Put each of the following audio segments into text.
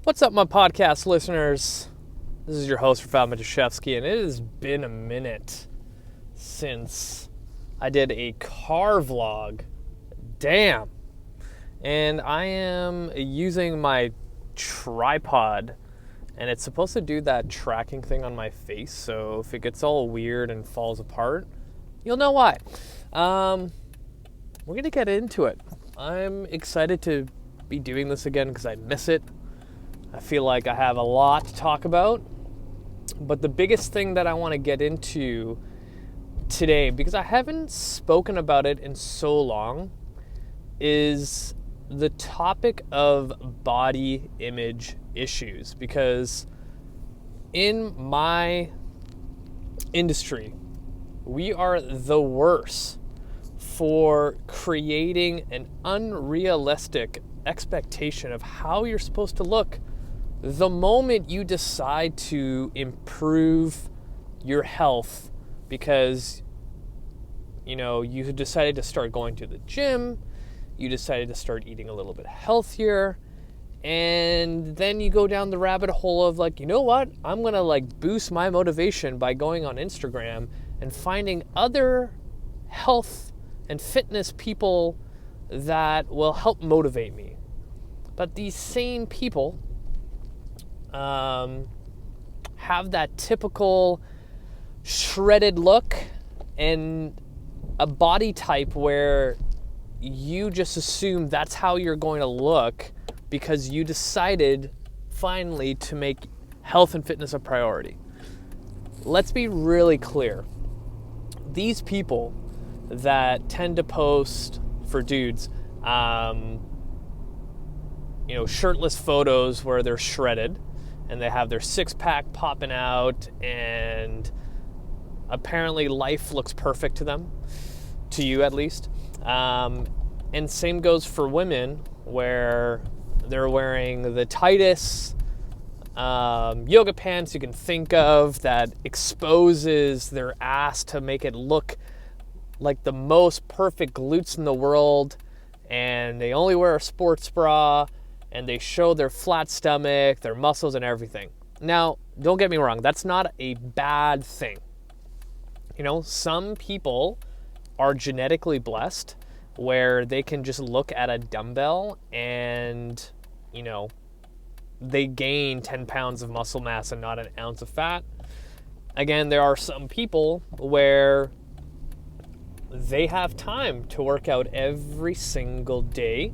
What's up, my podcast listeners? This is your host, Rafal Majaszewski, and it has been a minute since I did a car vlog. Damn. And I am using my tripod, and it's supposed to do that tracking thing on my face, so if it gets all weird and falls apart, you'll know why. We're going to get into it. I'm excited to be doing this again because I miss it. I feel like I have a lot to talk about, but the biggest thing that I want to get into today, because I haven't spoken about it in so long, is the topic of body image issues. Because in my industry, we are the worst for creating an unrealistic expectation of how you're supposed to look the moment you decide to improve your health, because you decided to start going to the gym, you decided to start eating a little bit healthier, and then you go down the rabbit hole of like, you know what, I'm gonna boost my motivation by going on Instagram and finding other health and fitness people that will help motivate me. But these same people have that typical shredded look and a body type where you just assume that's how you're going to look because you decided finally to make health and fitness a priority. Let's be really clear. These people that tend to post for dudes, shirtless photos where they're shredded and they have their six-pack popping out, and apparently life looks perfect to them, to you at least. And same goes for women, where they're wearing the tightest yoga pants you can think of that exposes their ass to make it look like the most perfect glutes in the world, and they only wear a sports bra, and they show their flat stomach, their muscles, and everything. Now, don't get me wrong, that's not a bad thing. Some people are genetically blessed where they can just look at a dumbbell and, they gain 10 pounds of muscle mass and not an ounce of fat. Again, there are some people where they have time to work out every single day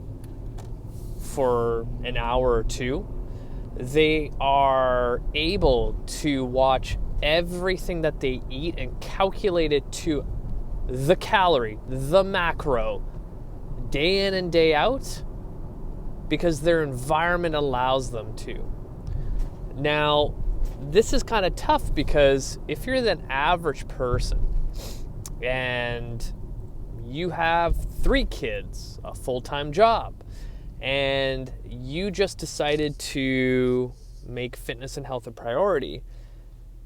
for an hour or two. They are able to watch everything that they eat and calculate it to the calorie, the macro, day in and day out, because their environment allows them to. Now, this is kind of tough because if you're an average person and you have 3 kids, a full-time job, and you just decided to make fitness and health a priority,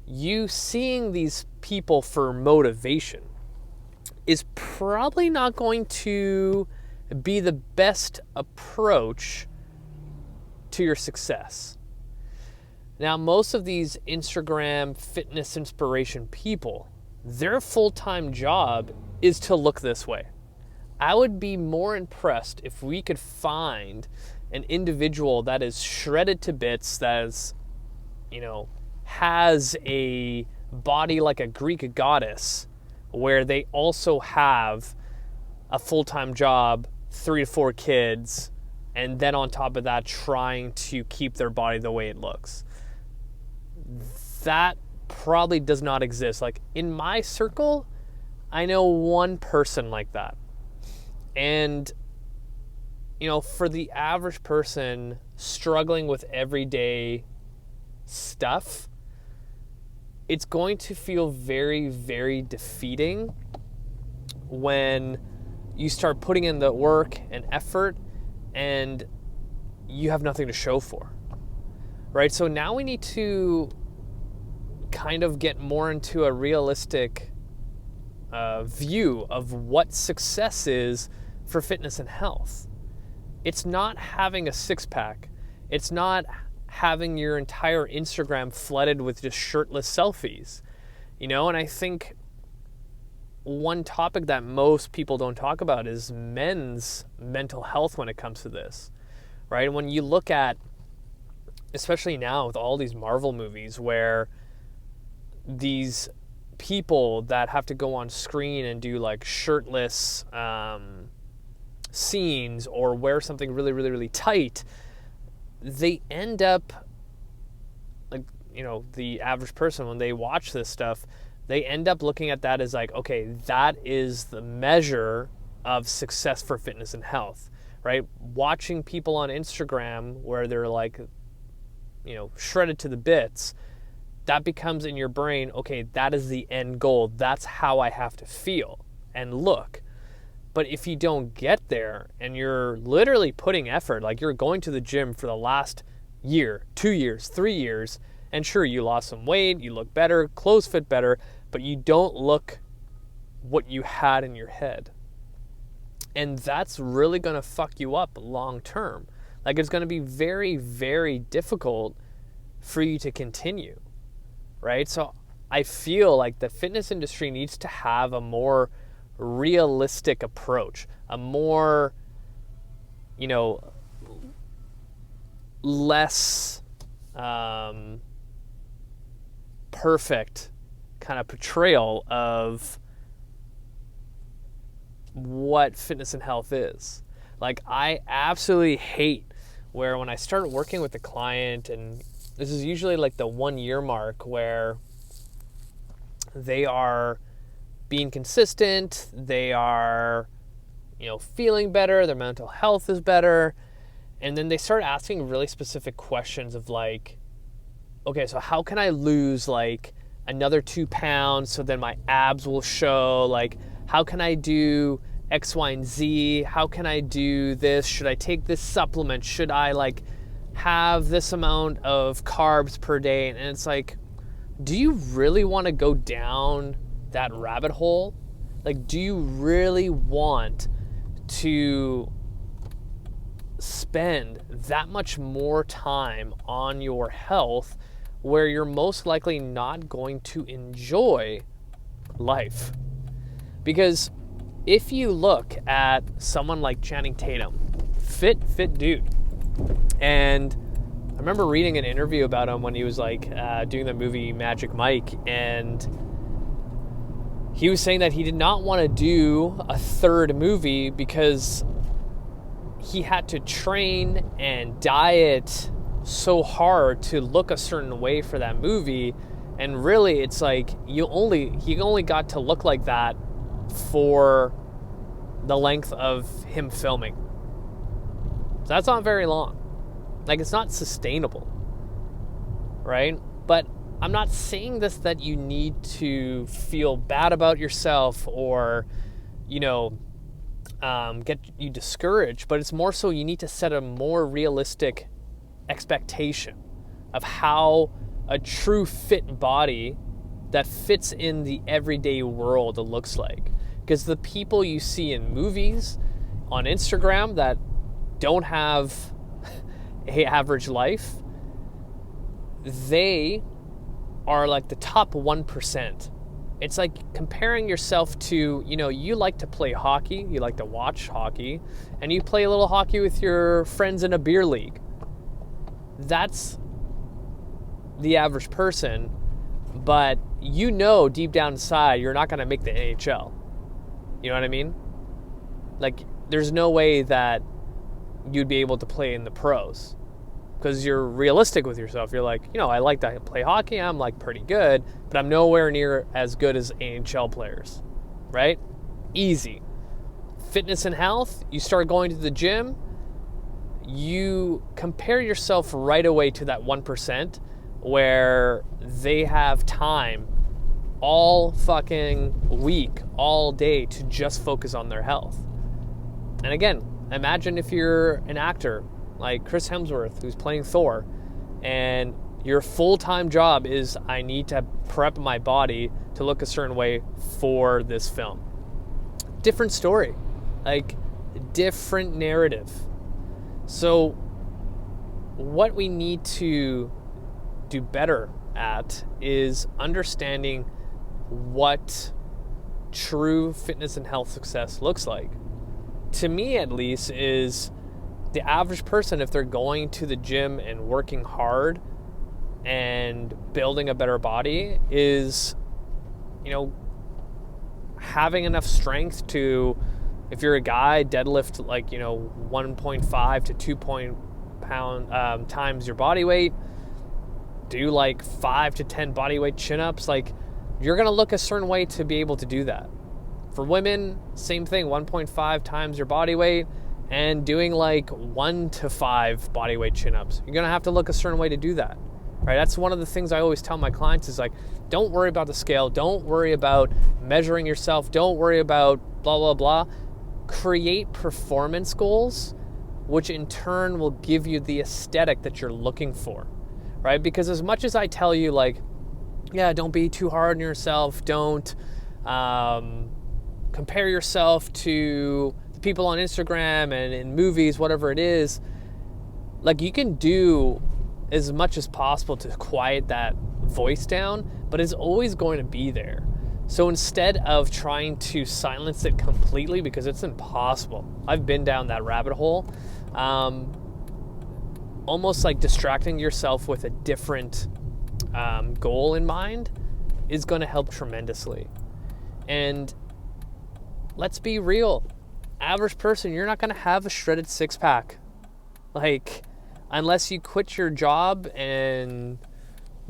you seeing these people for motivation is probably not going to be the best approach to your success. Now, most of these Instagram fitness inspiration people, their full-time job is to look this way. I would be more impressed if we could find an individual that is shredded to bits, that is, has a body like a Greek goddess, where they also have a full-time job, 3 to 4 kids, and then on top of that, trying to keep their body the way it looks. That probably does not exist. In my circle, I know one person like that. And, for the average person struggling with everyday stuff, it's going to feel very, very defeating when you start putting in the work and effort and you have nothing to show for, right? So now we need to kind of get more into a realistic view of what success is for fitness and health. It's not having a six-pack. It's not having your entire Instagram flooded with just shirtless selfies, you know? And I think one topic that most people don't talk about is men's mental health when it comes to this, right? And when you look at, especially now with all these Marvel movies where these people that have to go on screen and do like shirtless scenes or wear something really, really, really tight, they end up, like, you know, the average person, when they watch this stuff, they end up looking at that as like, okay, that is the measure of success for fitness and health, right? Watching people on Instagram where they're like, you know, shredded to the bits, that becomes in your brain, okay, that is the end goal. That's how I have to feel and look. But if you don't get there and you're literally putting effort, like you're going to the gym for the last year, 2 years, 3 years, and sure, you lost some weight, you look better, clothes fit better, but you don't look what you had in your head. And that's really going to fuck you up long term. Like, it's going to be very, very difficult for you to continue, right? So I feel like the fitness industry needs to have a more realistic approach, a more, you know, less perfect kind of portrayal of what fitness and health is. Like, I absolutely hate where when I start working with a client, and this is usually like the 1 year mark where they are being consistent, they are, you know, feeling better, their mental health is better, and then they start asking really specific questions of like, okay, so how can I lose like another 2 pounds so then my abs will show? Like, how can I do X, Y, and Z? How can I do this? Should I take this supplement? Should I like have this amount of carbs per day? And it's like, do you really want to go down that rabbit hole? Like, do you really want to spend that much more time on your health where you're most likely not going to enjoy life? Because if you look at someone like Channing Tatum, fit dude, and I remember reading an interview about him when he was like doing the movie Magic Mike, and he was saying that he did not want to do a third movie because he had to train and diet so hard to look a certain way for that movie, and really it's like he only got to look like that for the length of him filming. So that's not very long. Like, it's not sustainable, right? But I'm not saying this that you need to feel bad about yourself or, you know, get you discouraged, but it's more so you need to set a more realistic expectation of how a true fit body that fits in the everyday world looks like. Because the people you see in movies, on Instagram, that don't have an average life, they are like the top 1%. It's like comparing yourself to, you know, you like to play hockey, you like to watch hockey, and you play a little hockey with your friends in a beer league. That's the average person, but you know deep down inside you're not going to make the NHL. You know what I mean? Like, there's no way that you'd be able to play in the pros because you're realistic with yourself. You're like, you know, I like to play hockey. I'm like pretty good, but I'm nowhere near as good as NHL players, right? Easy. Fitness and health, you start going to the gym, you compare yourself right away to that 1% where they have time all fucking week, all day to just focus on their health. And again, imagine if you're an actor like Chris Hemsworth who's playing Thor, and your full-time job is, I need to prep my body to look a certain way for this film. Different story, like different narrative. So what we need to do better at is understanding what true fitness and health success looks like. To me, at least, is the average person, if they're going to the gym and working hard and building a better body, is, having enough strength to, if you're a guy, deadlift 1.5 to 2 pound times your body weight, do 5 to 10 body weight chin-ups. You're gonna look a certain way to be able to do that. For women, same thing, 1.5 times your body weight and doing 1 to 5 body weight chin-ups. You're gonna have to look a certain way to do that, right? That's one of the things I always tell my clients is don't worry about the scale. Don't worry about measuring yourself. Don't worry about blah, blah, blah. Create performance goals, which in turn will give you the aesthetic that you're looking for, right? Because as much as I tell you don't be too hard on yourself. Don't compare yourself to the people on Instagram and in movies, whatever it is. You can do as much as possible to quiet that voice down, but it's always going to be there. So instead of trying to silence it completely, because it's impossible, I've been down that rabbit hole, almost distracting yourself with a different goal in mind is going to help tremendously. And let's be real, average person, you're not going to have a shredded six-pack. Unless you quit your job and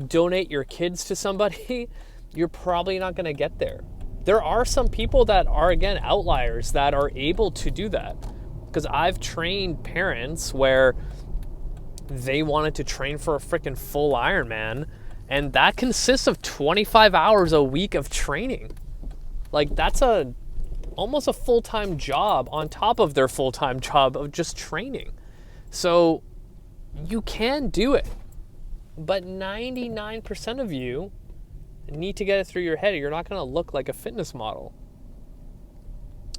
donate your kids to somebody, you're probably not going to get there. There are some people that are, again, outliers that are able to do that. Because I've trained parents where they wanted to train for a freaking full Ironman, and that consists of 25 hours a week of training. That's almost a full-time job on top of their full-time job of just training. So you can do it, but 99% of you need to get it through your head. You're not going to look like a fitness model.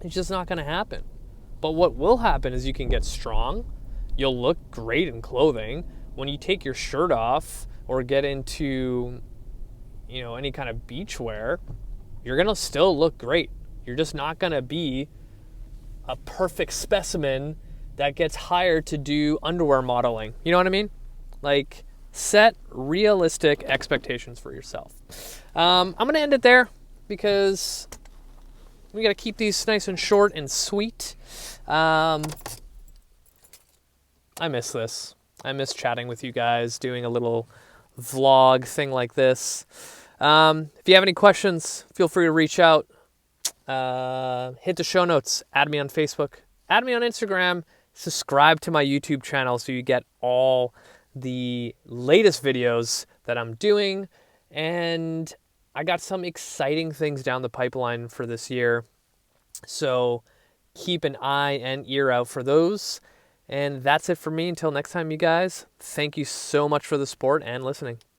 It's just not going to happen. But what will happen is you can get strong. You'll look great in clothing. When you take your shirt off or get into, any kind of beach wear, you're going to still look great. You're just not going to be a perfect specimen that gets hired to do underwear modeling. You know what I mean? Set realistic expectations for yourself. I'm going to end it there because we got to keep these nice and short and sweet. I miss this. I miss chatting with you guys, doing a little vlog thing like this. If you have any questions, feel free to reach out. Hit the show notes. Add me on Facebook. Add me on Instagram. Subscribe to my YouTube channel so you get all the latest videos that I'm doing. And I got some exciting things down the pipeline for this year. So keep an eye and ear out for those. And that's it for me. Until next time, you guys, thank you so much for the support and listening.